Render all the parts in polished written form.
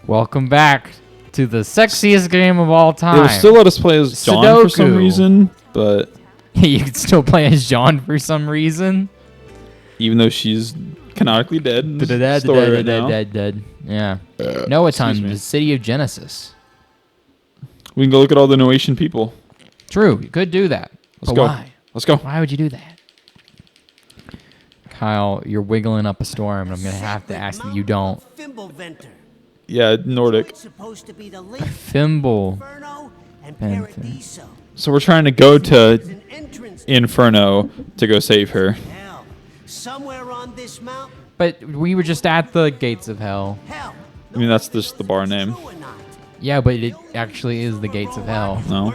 Welcome back to the sexiest game of all time. They will still let us play as John for some reason, but you can still play as John for some reason, even though she's canonically dead in the story right now. Dead. Yeah. Noah time, the city of Genesis. We can go look at all the Noatian people. True, you could do that. Let's go. Why? Let's go. Why would you do that? Kyle, you're wiggling up a storm, and I'm going to have to ask that you don't. Yeah, Nordic. Fimble. So we're trying to go to Inferno to go save her. Somewhere on this mountain. But we were just at the gates of hell. I mean, that's just the bar name. Yeah, but it actually is the gates of hell. No.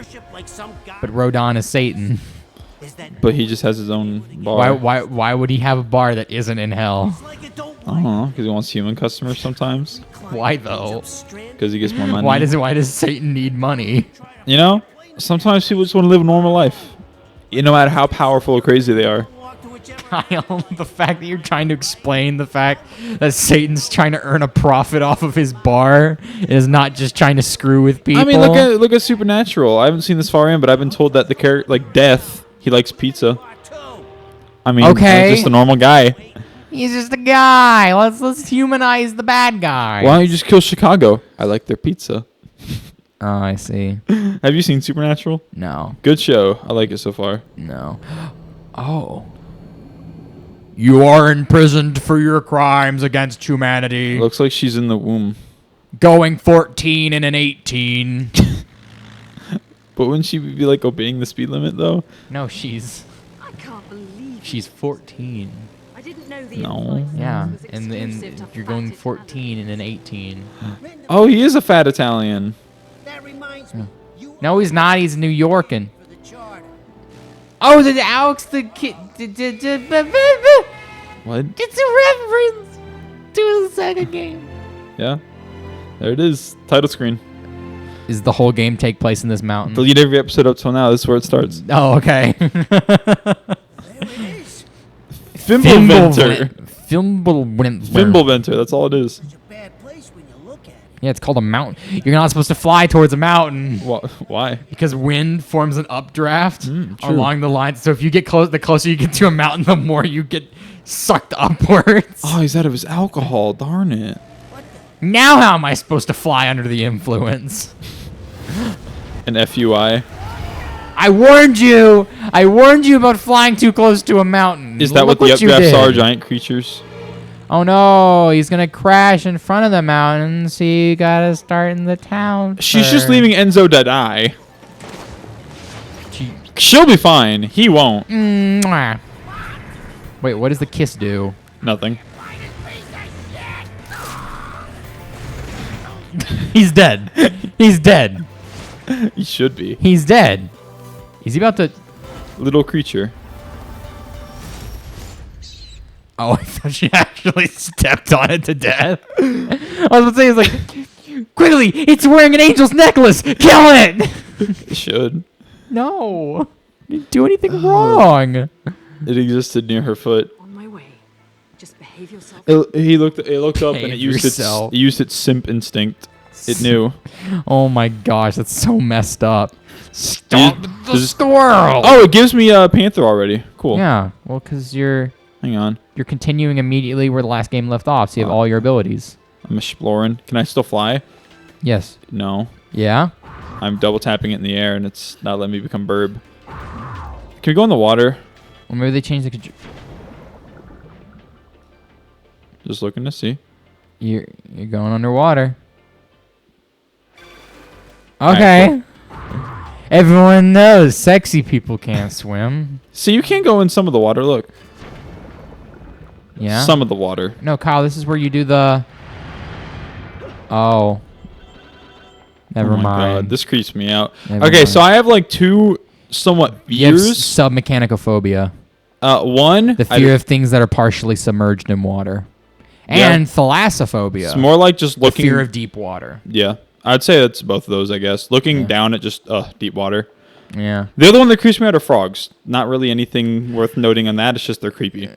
But Rodon is Satan. But he just has his own bar. Why would he have a bar that isn't in hell? I don't know, because he wants human customers sometimes. Why though? Because he gets more money. Why does Satan need money? You know, sometimes people just want to live a normal life. No matter how powerful or crazy they are. Kyle, the fact that you're trying to explain the fact that Satan's trying to earn a profit off of his bar is not just trying to screw with people. I mean, look at Supernatural. I haven't seen this far in, but I've been told that the character, like Death, he likes pizza. I mean, okay. Just a normal guy. He's just a guy. Let's humanize the bad guy. Why don't you just kill Chicago? I like their pizza. Oh, I see. Have you seen Supernatural? No. Good show. I like it so far. No. Oh. You are imprisoned for your crimes against humanity. Looks like she's in the womb. Going 14 and an 18. But wouldn't she be like obeying the speed limit though? No, I can't believe she's 14. I didn't know the No. Yeah, and you're going 14 and an 18. Oh, he is a fat Italian. That reminds me. No, he's not. He's New Yorkin. Oh, the Alex the kid. What? It's a reference to the SEGA game. Yeah. There it is. Title screen. Is the whole game take place in this mountain? Delete every episode up till now. This is where it starts. Oh, okay. Fimbleventer. Fimbleventer. That's all it is. Yeah, it's called a mountain. You're not supposed to fly towards a mountain. Why? Because wind forms an updraft True. along the line. So if you get close, the closer you get to a mountain, the more you get sucked upwards. Oh, he's out of his alcohol. Darn it. Now how am I supposed to fly under the influence? An FUI. I warned you. I warned you about flying too close to a mountain. Is that Look what the you updrafts did. are? Giant creatures? Oh no, he's gonna crash in front of the mountain, so you gotta start in the town. She's just first. leaving Enzo to die. She'll be fine. He won't. Mwah. Wait, what does the kiss do? Nothing. He's dead. He's dead. He should be. He's dead. Is he about to... Little creature. Oh, I thought she actually stepped on it to death. I was about to say, it's like, quickly, it's wearing an angel's necklace. Kill it. It should. No. You didn't do anything wrong. It existed near her foot. On my way. Just behave yourself. It looked up and it Behave yourself. used its simp instinct. It knew. Oh my gosh, that's so messed up. Stop the Does- squirrel. Oh, it gives me a Panther already. Cool. Yeah, well, because you're Hang on. continuing immediately where the last game left off, so you have all your abilities. I'm exploring. Can I still fly? Yes. No. Yeah? I'm double tapping it in the air and it's not letting me become Burb. Can we go in the water? Well, maybe they changed the... Just looking to see. You're going underwater. Okay. Everyone knows sexy people can't swim. See, you can go in some of the water. Look. Yeah? Some of the water. No, Kyle, this is where you do the... Oh. Never Oh my mind. God, this creeps me out. Never Okay, mind. so I have like two somewhat You have fears. submechanicophobia. One, The fear of things that are partially submerged in water. Yeah. And thalassophobia. it's more like just the looking. fear of deep water. Yeah, I'd say that's both of those. I guess looking down at just deep water. Yeah. The other one that creeps me out are frogs. Not really anything worth noting on that. It's just they're creepy.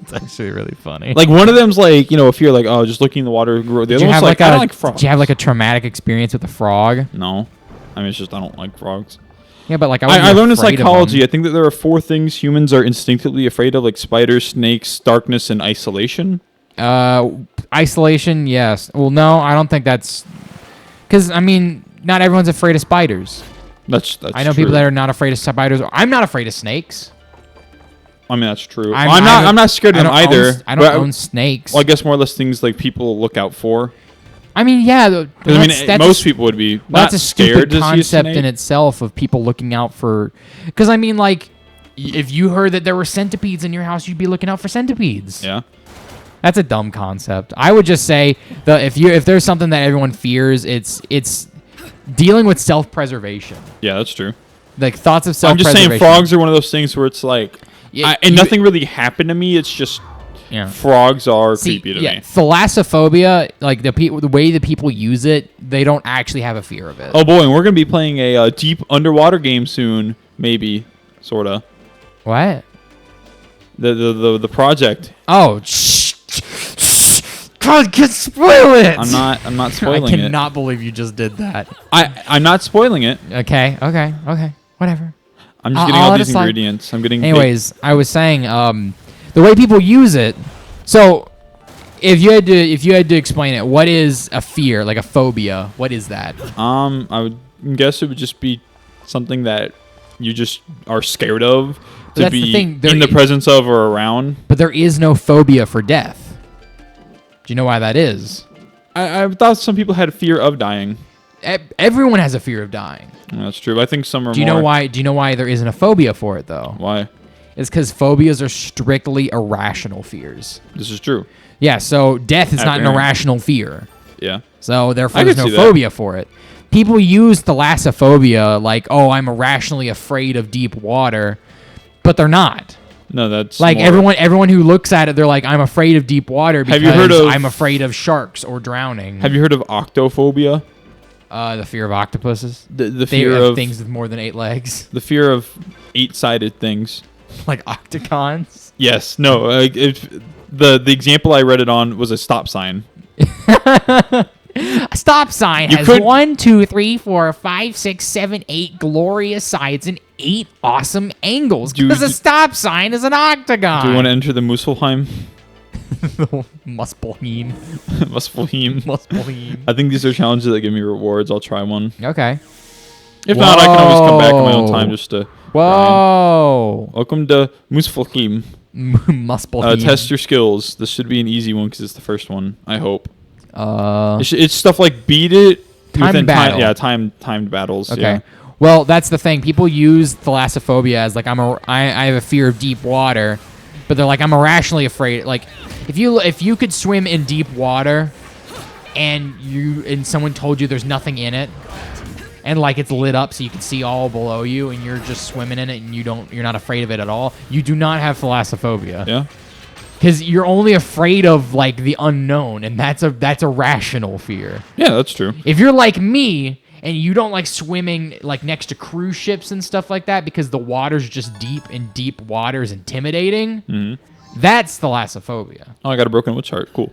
It's actually really funny. Like one of them's like, you know, if you're like, oh, just looking in the water, the other did you one's have like, like I a don't like frogs. did you have like a traumatic experience with a frog? No, I mean it's just I don't like frogs. Yeah, but like I learned in afraid of psychology. them. I think that there are 4 things humans are instinctively afraid of, like spiders, snakes, darkness, and isolation. Isolation, yes. Well, no, I don't think that's because I mean, not everyone's afraid of spiders. That's I know true. people that are not afraid of spiders. I'm not afraid of snakes. I mean that's true. I'm I'm not scared of them either. I don't own snakes. Well, I guess more or less things like people look out for. I mean, yeah. 'Cause, I mean, most people would be not that's a scared stupid to see a concept snake. in itself of people looking out for. Because I mean, like, if you heard that there were centipedes in your house, you'd be looking out for centipedes. Yeah. That's a dumb concept. I would just say that if there's something that everyone fears, it's dealing with self-preservation. Yeah, that's true. Like thoughts of I'm just self-preservation. saying frogs are one of those things where it's like, Yeah, and you- nothing really happened to me. It's just Yeah. frogs are creepy to me. Thalassophobia, like the way that people use it, they don't actually have a fear of it. Oh boy, and we're gonna be playing a deep underwater game soon, maybe, sorta. What? The project. Oh, God, can't spoil it. I'm not spoiling I it. cannot believe you just did that. I'm not spoiling it. Okay, whatever. I'm just I'll getting all let these it slide. ingredients. I'm getting. Anyways, I was saying, the way people use it. So, if you had to explain it, what is a fear, like a phobia? What is that? I would guess it would just be something that you just are scared of to That's the be thing, in the presence of or around. But there is no phobia for death. Do you know why that is? I thought some people had a fear of dying. Everyone has a fear of dying. That's true. I think some are. Do you know why? Do you know why there isn't a phobia for it though? Why? It's because phobias are strictly irrational fears. This is true. Yeah, so death is not an After- irrational fear. Yeah. So therefore, I there's could no see that. phobia for it. People use thalassophobia like, oh, I'm irrationally afraid of deep water, but they're not. No, that's Like more- everyone who looks at it, they're like, I'm afraid of deep water because Have you heard of- I'm afraid of sharks or drowning. Have you heard of octophobia? The fear of octopuses? The They fear have of things with more than 8 legs, the fear of 8-sided things. like octagons. Yes. No. The example I read it on was a stop sign. A stop sign You has could- 1, 2, 3, 4, 5, 6, 7, 8 glorious sides and 8 awesome angles. Do- Because a do- stop sign is an octagon. Do you want to enter the Muspelheim? Muspelheim. Muspelheim. Muspelheim. I think these are challenges that give me rewards. I'll try one. Okay. If not, I can always come back in my own Whoa. time just to. grind. Whoa. Welcome to Muspelheim. Muspelheim. Test your skills. This should be an easy one because it's the first one. I hope. Uh, It's stuff like beat it. Timed within battle. Timed battles. okay. Yeah. Well, that's the thing. People use thalassophobia as like I have a fear of deep water, but they're like I'm irrationally afraid. Like if you could swim in deep water, and someone told you there's nothing in it, and like it's lit up so you can see all below you, and you're just swimming in it, and you're not afraid of it at all. You do not have thalassophobia. Yeah. Because you're only afraid of like the unknown, and that's a rational fear. Yeah, that's true. If you're like me and you don't like swimming like next to cruise ships and stuff like that because the water's just deep and deep water is intimidating, that's thalassophobia. Oh, I got a broken wood chart. Cool.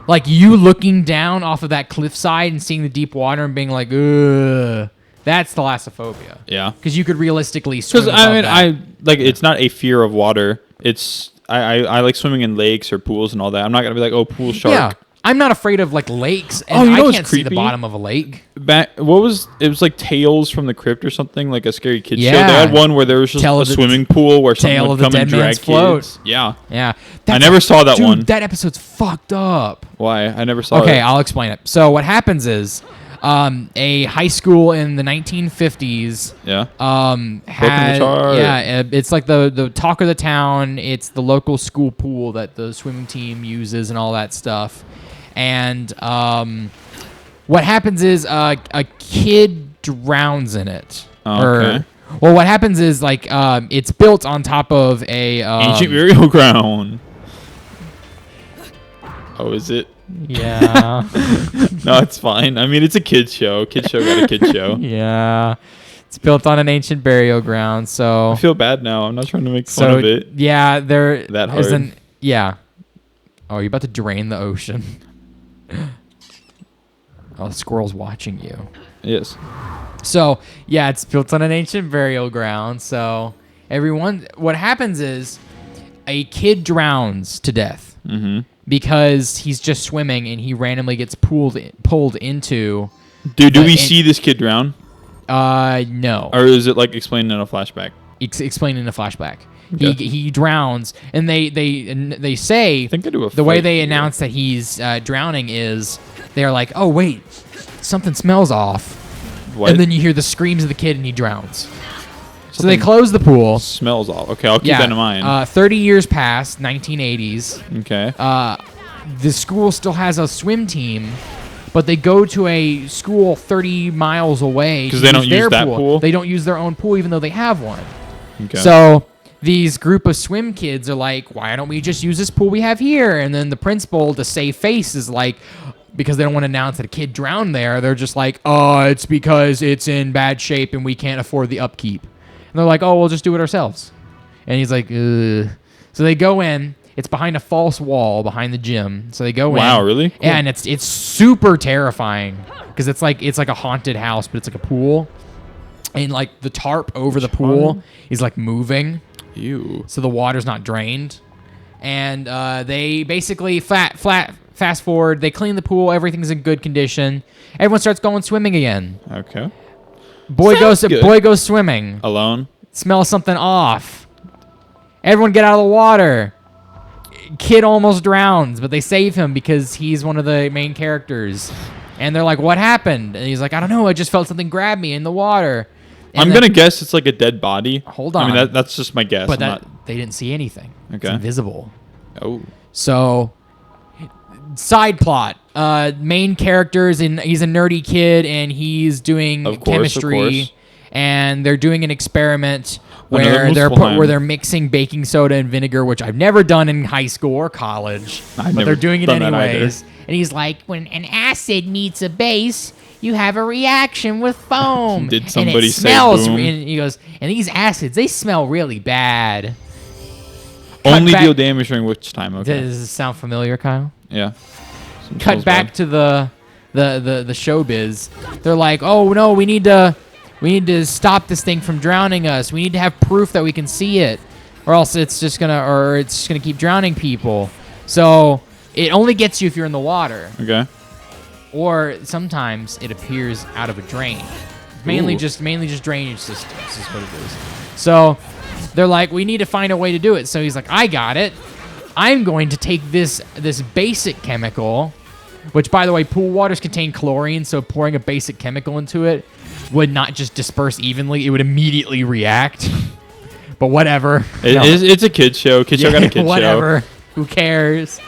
Like you looking down off of that cliffside and seeing the deep water and being like, ugh, that's thalassophobia. Yeah. Because you could realistically swim Because above that. it's not a fear of water. It's I like swimming in lakes or pools and all that. I'm not gonna be like, oh, pool shark. Yeah. I'm not afraid of like lakes, and Oh, you know I what's can't see the creepy? bottom of a lake. It was like Tales from the Crypt or something, like a scary kids show. They Yeah. had one where there was just Tale a of the- swimming pool where someone Tale would of the come and Dead drag Man's Float. kids. Yeah. Yeah. I never saw that Dude, one. That episode's fucked up. Why? I never saw it. Okay, I'll explain it. So what happens is, a high school in the 1950s, Yeah. had chart. it's like the talk of the town. It's the local school pool that the swimming team uses and all that stuff. And what happens is a kid drowns in it. Okay. Well, what happens is like it's built on top of a Ancient burial ground. Oh, is it? yeah. No, it's fine. I mean, it's a kids show. Kids show got a kids show. Yeah, it's built on an ancient burial ground. So I feel bad now. I'm not trying to make fun of it. yeah, there That is hard. yeah. Oh, you're about to drain the ocean. Oh, the squirrel's watching you. Yes. So, yeah, it's built on an ancient burial ground. So, what happens is a kid drowns to death because he's just swimming and he randomly gets pulled into. Dude, do we see this kid drown? No. Or is it like explained in a flashback? Explained in a flashback. Okay. He drowns, and they say I think they do a the way fight they here. announce that he's drowning is they're like, oh wait, something smells off, What? and then you hear the screams of the kid and he drowns. So they close the pool. Smells off. Okay, I'll keep that in mind. 30 years pass, 1980s. Okay. The school still has a swim team, but they go to a school 30 miles away 'Cause they don't use their that pool? They don't use their own pool, even though they have one. Okay. So these group of swim kids are like, why don't we just use this pool we have here? And then the principal, to save face, is like, because they don't want to announce that a kid drowned there, they're just like, oh, it's because it's in bad shape and we can't afford the upkeep. And they're like, oh, we'll just do it ourselves. And he's like, ugh. So they go in. It's behind a false wall behind the gym. So they go in. Wow, really? Cool. And it's super terrifying because it's like a haunted house, but it's like a pool. And like the tarp over the pool is like moving. Ew. So the water's not drained. And they basically fast forward. They clean the pool. Everything's in good condition. Everyone starts going swimming again. Okay. Boy Sounds good. goes swimming. Alone? Smells something off. Everyone get out of the water. Kid almost drowns, but they save him because he's one of the main characters. And they're like, what happened? And he's like, I don't know. I just felt something grab me in the water. And I'm going to guess it's like a dead body. Hold on. I mean, that's just my guess. But I'm they didn't see anything. It's Okay. invisible. Oh. So, side plot. Main characters, he's a nerdy kid, and he's doing Of course, chemistry. of course. And they're doing an experiment Another where Muspelheim. they're mixing baking soda and vinegar, which I've never done in high school or college. I've But never they're doing it done that anyways. either. And he's like, when an acid meets a base, you have a reaction with foam. Did And somebody it say smells, boom? And he goes, and these acids, they smell really bad. Only back- deal damage during which time? Okay. Does this sound familiar, Kyle? Yeah. Cut back to the showbiz. They're like, oh no, we need to stop this thing from drowning us. We need to have proof that we can see it, or else it's just gonna keep drowning people. So it only gets you if you're in the water, Okay. or sometimes it appears out of a drain. Mainly Ooh. just drainage systems is what it is. So they're like, we need to find a way to do it. So he's like, I got it. I'm going to take this basic chemical, which, by the way, pool waters contain chlorine, so pouring a basic chemical into it would not just disperse evenly. It would immediately react. But whatever. No. It's a kid's show. Kid's show got a kid's whatever. Who cares?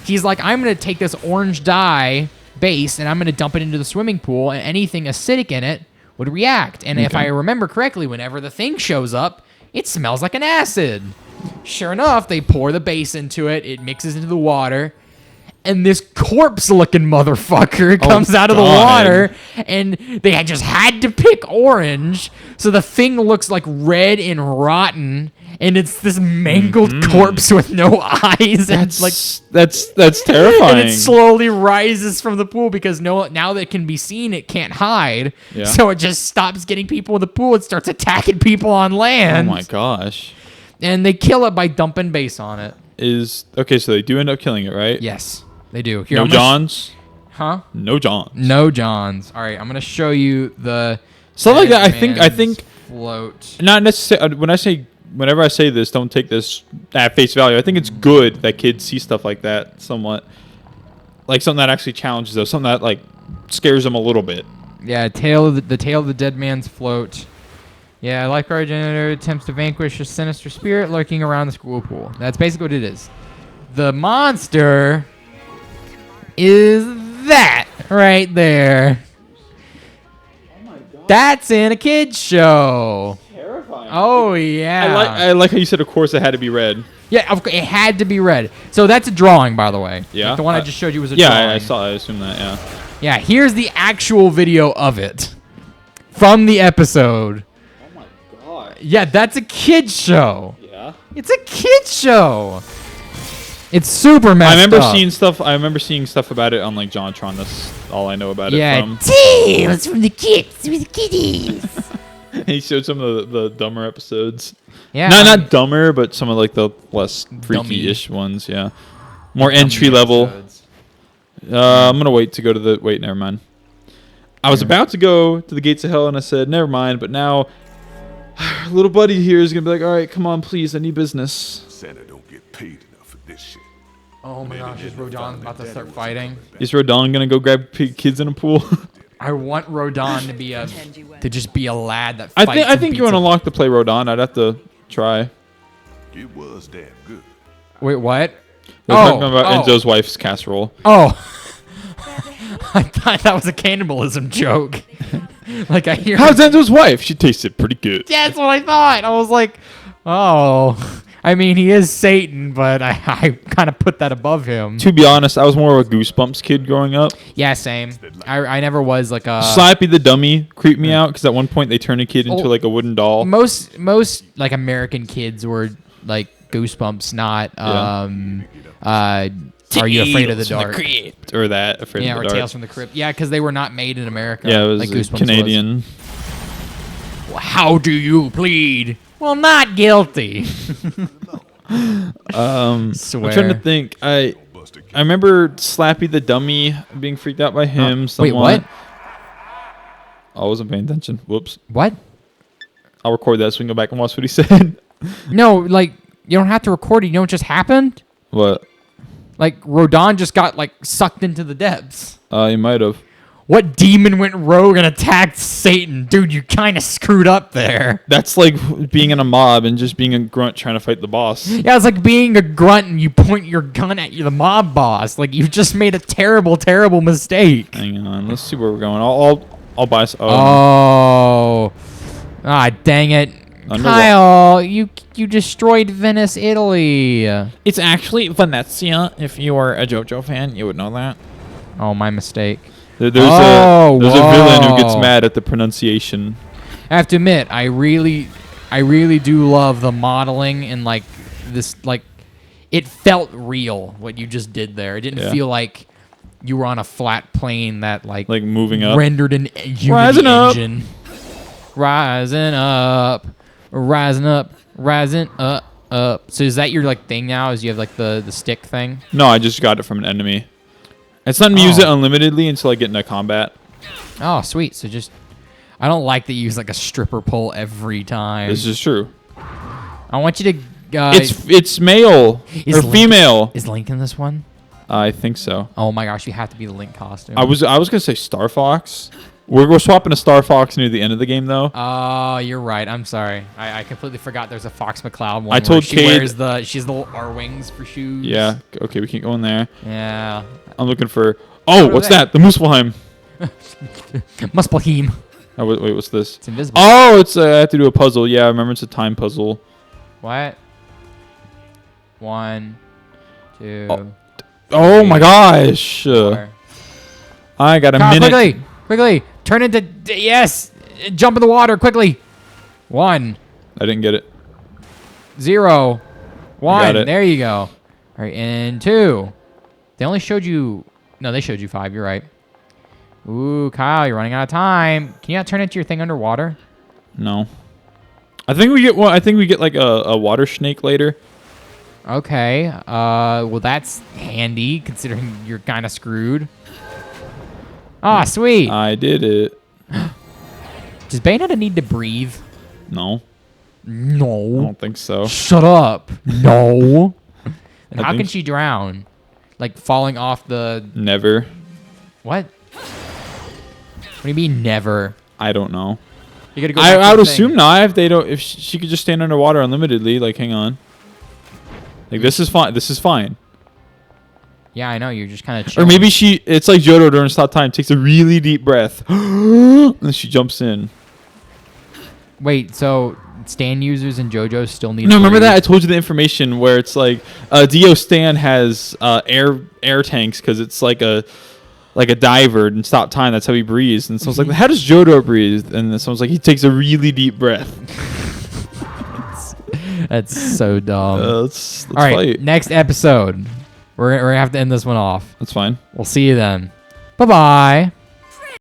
He's like, I'm going to take this orange dye base, and I'm going to dump it into the swimming pool, and anything acidic in it would react. And if Okay. I remember correctly, whenever the thing shows up, it smells like an acid. Sure enough, they pour the base into it. It mixes into the water. And this corpse-looking motherfucker comes out of the God. water, and they had just had to pick orange, so the thing looks like red and rotten, and it's this mangled corpse with no eyes, and it's like, That's terrifying. and it slowly rises from the pool because now that it can be seen, it can't hide. Yeah. So it just stops getting people in the pool and starts attacking people on Oh land. my gosh. And they kill it by dumping base on it. Okay, so they do end up killing it, right? Yes, they do. Here, No I'm gonna Johns? huh? No Johns. No Johns. All right, I'm gonna show you the. Something like that. I Dead think Man's float. not necessarily. Whenever I say this, don't take this at face value. I think it's good that kids see stuff like that somewhat, like something that actually challenges them, something that like scares them a little bit. Yeah, tail of the tail of the dead man's float. Yeah, lifeguard generator attempts to vanquish a sinister spirit lurking around the school pool. That's basically what it is. The monster is that right there. That's in a kid's show. Terrifying. Oh yeah. I like how you said, of course, it had to be red. Yeah, it had to be red. So that's a drawing, by the way. Yeah? Like the one I just showed you was a Yeah, drawing. I saw. I assumed that. Yeah. Yeah, here's the actual video of it from the episode. Oh my god. Yeah, that's a kid's show. Yeah. It's a kid's show. It's super messed I remember up. seeing stuff. I remember seeing stuff about it on like JonTron. That's all I know about it from. Tales from the kids with the kiddies. He showed some of the dumber episodes. Yeah, Not dumber, but some of like the less freaky-ish ones. Yeah, more entry level. I'm gonna wait to go to the. Wait, never mind. I was about to go to the gates of hell, and I said, never mind. But now, little buddy here is gonna be like, all right, come on, please, I need business. Santa don't get paid enough for this shit. Oh my gosh, is Rodon about to start fighting? Is Rodon gonna go grab kids in a pool? I want Rodon to be to just be a lad that I fights. think you want to unlock the play Rodon. I'd have to try. It was damn good. Wait, what? We're talking about Enzo's wife's casserole. Oh. I thought that was a cannibalism joke. Like I hear. How's Enzo's wife? She tasted pretty good. Yeah, that's what I thought. I was like, oh. I mean, he is Satan, but I kind of put that above him. To be honest, I was more of a Goosebumps kid growing up. Yeah, same. I never was like a... Slappy the Dummy creeped me out because at one point they turned a kid into like a wooden doll. Most like American kids were like Goosebumps, not Are You Afraid of the Dark? Or that, Afraid of the Dark. Tales from the Crypt. Yeah, because they were not made in America. Yeah, it was like Goosebumps Canadian. How do you plead? Well, not guilty. I'm trying to think. I remember Slappy the Dummy being freaked out by him. Wait, what? I wasn't paying attention. Whoops. What? I'll record that so we can go back and watch what he said. No, like, you don't have to record it. You know what just happened? What? Like, Rodon just got, like, sucked into the depths. You might have. What demon went rogue and attacked Satan? Dude, you kind of screwed up there. That's like being in a mob and just being a grunt trying to fight the boss. Yeah, it's like being a grunt and you point your gun at the mob boss. Like, you just made a terrible, terrible mistake. Hang on. Let's see where we're going. I'll buy some. Oh. Ah, dang it. Kyle, you destroyed Venice, Italy. It's actually Venezia. If you are a JoJo fan, you would know that. Oh, my mistake. There's a villain who gets mad at the pronunciation. I have to admit, I really do love the modeling and like this, like it felt real what you just did there. It didn't feel like you were on a flat plane that like moving up, rendered an Unity engine. Rising up, rising up, rising up. So is that your like thing now? Is you have like the stick thing? No, I just got it from an enemy. It's letting me use it unlimitedly until I get into combat. Oh, sweet. So just, I don't like that you use like a stripper pole every time. This is true. I want you to. It's male or female. Is Link in this one? I think so. Oh my gosh, you have to be the Link costume. I was gonna say Star Fox. We're swapping to Star Fox near the end of the game though. Oh, you're right. I'm sorry. I completely forgot there's a Fox McCloud one. I told she Cade, wears she has the R wings for shoes. Yeah. Okay, we can't go in there. Yeah. I'm looking for. Oh, what's that? The Muspelheim. Muspelheim. Oh, wait, what's this? It's invisible. Oh, it's I have to do a puzzle. Yeah, I remember it's a time puzzle. What? 1, 2. Oh my gosh! 4. I got a Kyle, minute. quickly, turn into yes. Jump in the water quickly. 1. I didn't get it. 0. 1. Got it. There you go. All right, and 2. They only showed you. No, they showed you 5. You're right. Ooh, Kyle, you're running out of time. Can you not turn into your thing underwater? No. I think we get one. I think we get like a water snake later. Okay. Well, that's handy considering you're kind of screwed. Ah, sweet. I did it. Does Bayonetta need to breathe? No. I No. don't think so. Shut up. No. And I how think can she drown? Like falling off the... Never. What? What do you mean never? I don't know. You gotta go I back to would the assume thing. not. If they don't, if she could just stand underwater unlimitedly. Like, hang on. Like, this is fine. This is fine. Yeah, I know. You're just kind of Or chilling. maybe it's like Johto during stop time, takes a really deep breath, and then she jumps in. Wait, so Stan users and JoJo still need No, to remember breathe? that? I told you the information where it's like Dio Stan has air tanks because it's like a diver and stop time. That's how he breathes. And someone's like, how does Johto breathe? And then someone's like, he takes a really deep breath. That's so dumb. Let's All right, fight. next episode. We're gonna have to end this one off. That's fine. We'll see you then. Bye-bye.